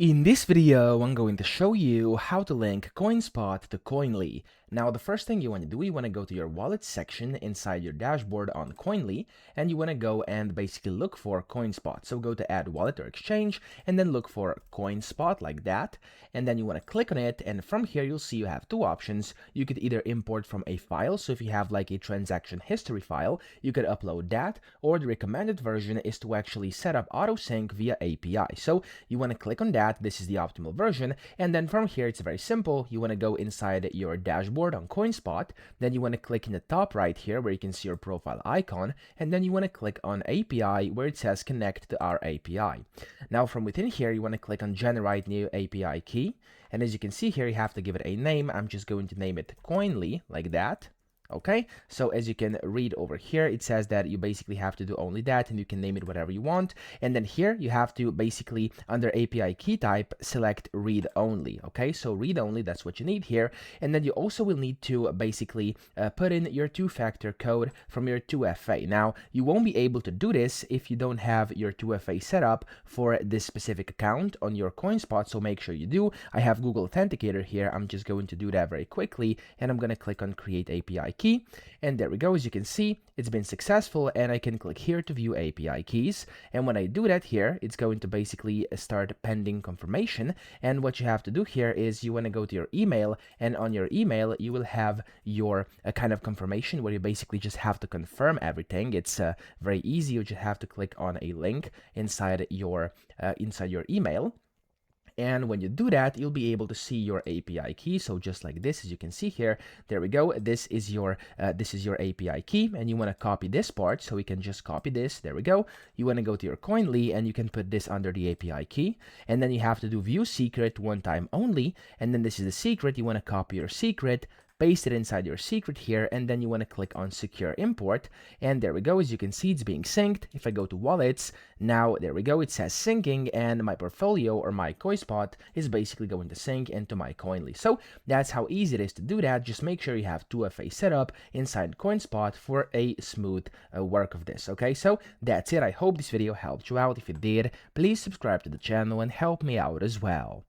In this video, I'm going to show you how to link CoinSpot to Koinly. Now, the first thing you want to do, you want to go to your wallet section inside your dashboard on Koinly, and you want to go and basically look for CoinSpot. So go to add wallet or exchange, and then look for CoinSpot like that, and then you want to click on it, and from here you'll see you have two options. You could either import from a file, so if you have like a transaction history file, you could upload that, or the recommended version is to actually set up auto sync via API. So you want to click on that. This is the optimal version, and then from here it's very simple. You want to go inside your dashboard on CoinSpot, then you want to click in the top right here where you can see your profile icon, and then you want to click on API where it says connect to our API. Now from within here you want to click on generate new API key, and as you can see here you have to give it a name. I'm just going to name it Koinly like that. Okay, so as you can read over here, it says that you basically have to do only that, and you can name it whatever you want. And then here you have to basically, under API key type, select read only. Okay, so read only, that's what you need here. And then you also will need to basically put in your two-factor code from your 2FA. Now, you won't be able to do this if you don't have your 2FA set up for this specific account on your CoinSpot, so make sure you do. I have Google Authenticator here. I'm just going to do that very quickly, and I'm going to click on create API key, and there we go. As you can see, it's been successful, and I can click here to view API keys, and when I do that here, it's going to basically start pending confirmation. And what you have to do here is you want to go to your email, and on your email you will have your kind of confirmation where you basically just have to confirm everything. It's very easy. You just have to click on a link inside your email. And when you do that, you'll be able to see your API key. So just like this, as you can see here, there we go. This is your API key, and you want to copy this part. So we can just copy this. There we go. You want to go to your Koinly, and you can put this under the API key. And then you have to do view secret one time only. And then this is the secret. You want to copy your secret, paste it inside your secret here, and then you want to click on secure import, and there we go. As you can see, it's being synced. If I go to wallets, now there we go, it says syncing, and my portfolio or my CoinSpot is basically going to sync into my Koinly. So that's how easy it is to do that. Just make sure you have 2FA set up inside CoinSpot for a smooth work of this. Okay, so that's it. I hope this video helped you out. If it did, please subscribe to the channel and help me out as well.